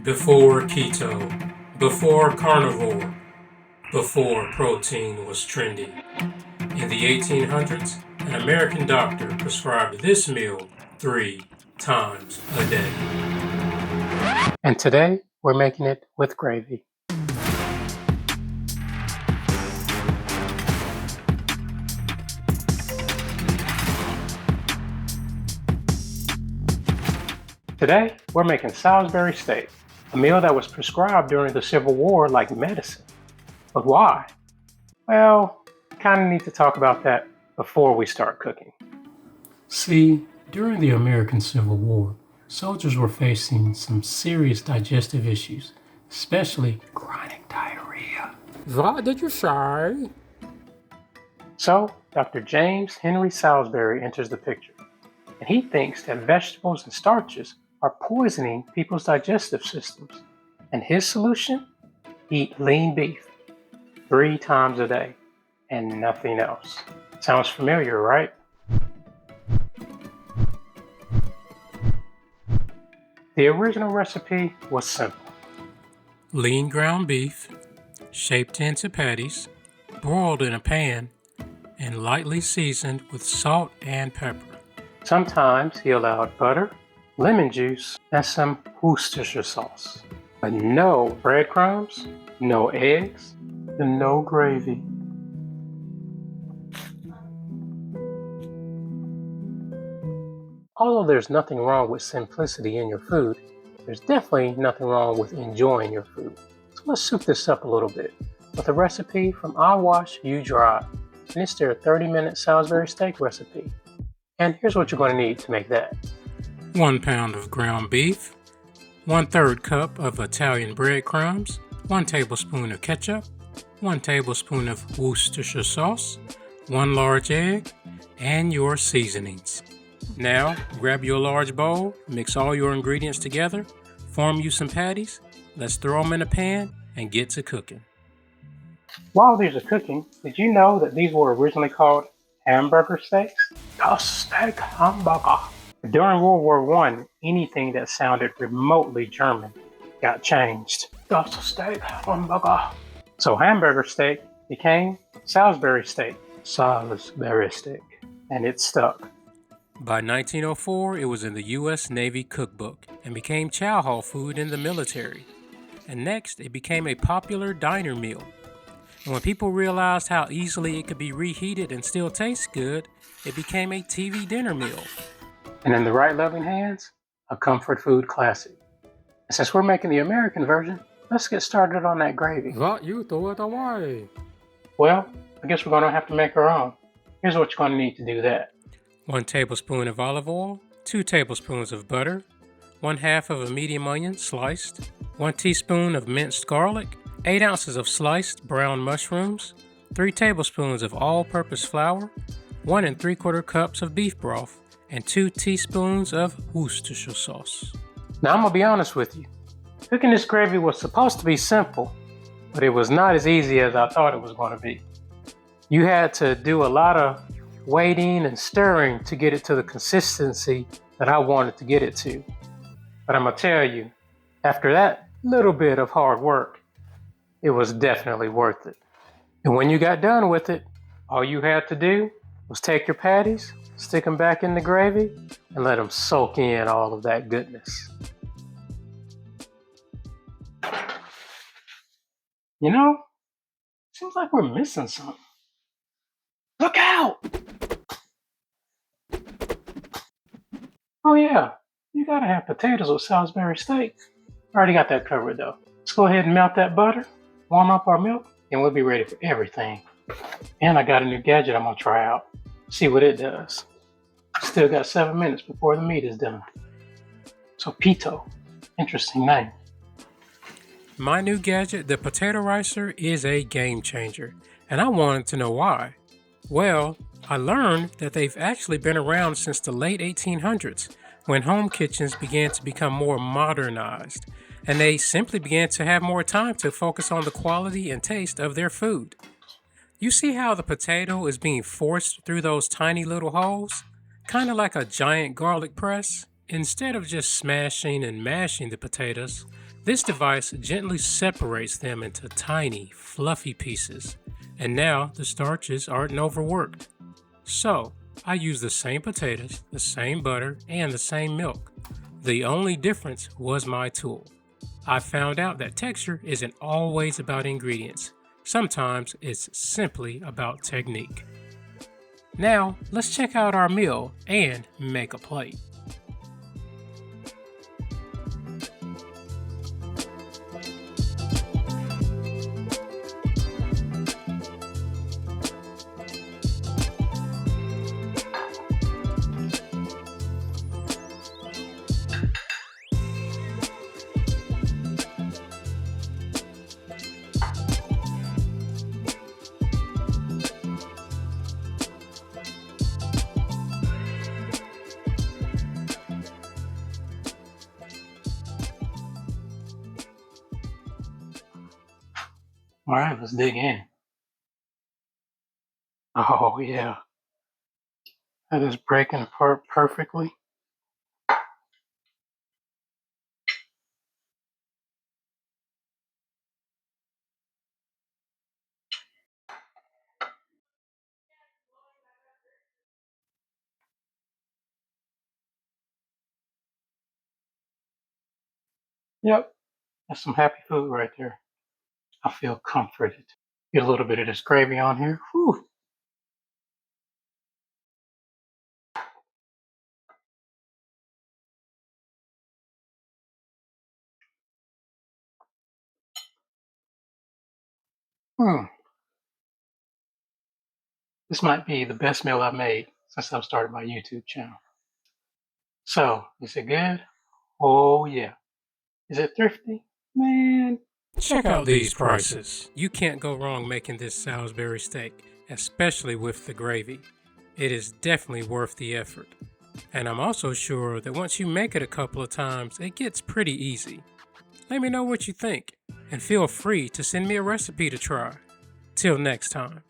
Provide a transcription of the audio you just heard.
Before keto, before carnivore, before protein was trendy. In the 1800s, an American doctor prescribed this meal 3 times a day. And today, we're making it with gravy. Today, we're making Salisbury steak, a meal that was prescribed during the Civil War like medicine. But why? Well, kind of need to talk about that before we start cooking. See, during the American Civil War, soldiers were facing some serious digestive issues, especially chronic diarrhea. What did you say? So, Dr. James Henry Salisbury enters the picture, and he thinks that vegetables and starches are poisoning people's digestive systems. And his solution? Eat lean beef 3 times a day and nothing else. Sounds familiar, right? The original recipe was simple. Lean ground beef, shaped into patties, broiled in a pan, and lightly seasoned with salt and pepper. Sometimes he allowed butter, lemon juice, and some Worcestershire sauce. But no breadcrumbs, no eggs, and no gravy. Although there's nothing wrong with simplicity in your food, there's definitely nothing wrong with enjoying your food. So let's soup this up a little bit with a recipe from I Wash You Dry, and it's their 30-minute Salisbury steak recipe. And here's what you're going to need to make that. 1 pound of ground beef, 1/3 cup of Italian breadcrumbs, 1 tablespoon of ketchup, 1 tablespoon of Worcestershire sauce, 1 large egg, and your seasonings. Now, grab your large bowl, mix all your ingredients together, form you some patties, let's throw them in a pan and get to cooking. While these are cooking, did you know that these were originally called hamburger steaks? Das Steak Hamburger. During World War I, anything that sounded remotely German got changed. Das Steak Hamburger. So hamburger steak became Salisbury steak. Salisbury steak. And it stuck. By 1904, it was in the U.S. Navy cookbook and became chow hall food in the military. And next, it became a popular diner meal. And when people realized how easily it could be reheated and still taste good, it became a TV dinner meal. And in the right loving hands, a comfort food classic. And since we're making the American version, let's get started on that gravy. What? You throw it away. Well, I guess we're going to have to make our own. Here's what you're going to need to do that. 1 tablespoon of olive oil, 2 tablespoons of butter, 1/2 of a medium onion sliced, 1 teaspoon of minced garlic, 8 ounces of sliced brown mushrooms, 3 tablespoons of all-purpose flour, 1 3/4 cups of beef broth, and 2 teaspoons of Worcestershire sauce. Now I'm going to be honest with you. Cooking this gravy was supposed to be simple, but it was not as easy as I thought it was going to be. You had to do a lot of waiting and stirring to get it to the consistency that I wanted to get it to. But I'm going to tell you, after that little bit of hard work, it was definitely worth it. And when you got done with it, all you had to do was take your patties, stick them back in the gravy, and let them soak in all of that goodness. You know, seems like we're missing something. Look out! Oh yeah, you gotta have potatoes with Salisbury steak. Already got that covered though. Let's go ahead and melt that butter, warm up our milk, and we'll be ready for everything. And I got a new gadget I'm gonna try out. See what it does. Still got 7 minutes before the meat is done. So Pito, interesting name. My new gadget, the potato ricer, is a game changer, and I wanted to know why. Well, I learned that they've actually been around since the late 1800s, when home kitchens began to become more modernized, and they simply began to have more time to focus on the quality and taste of their food. You see how the potato is being forced through those tiny little holes? Kind of like a giant garlic press? Instead of just smashing and mashing the potatoes, This device gently separates them into tiny, fluffy pieces, and now the starches aren't overworked. So, I use the same potatoes, the same butter, and the same milk. The only difference was my tool. I found out that texture isn't always about ingredients. Sometimes it's simply about technique. Now, let's check out our meal and make a plate. All right, let's dig in. Oh, yeah. That is breaking apart perfectly. Yep, that's some happy food right there. I feel comforted. Get a little bit of this gravy on here. Whew. Hmm. This might be the best meal I've made since I've started my YouTube channel. So, is it good? Oh, yeah. Is it thrifty? Man. Check out these prices. You can't go wrong making this Salisbury steak, especially with the gravy. It is definitely worth the effort. And I'm also sure that once you make it a couple of times, it gets pretty easy. Let me know what you think, and feel free to send me a recipe to try. Till next time.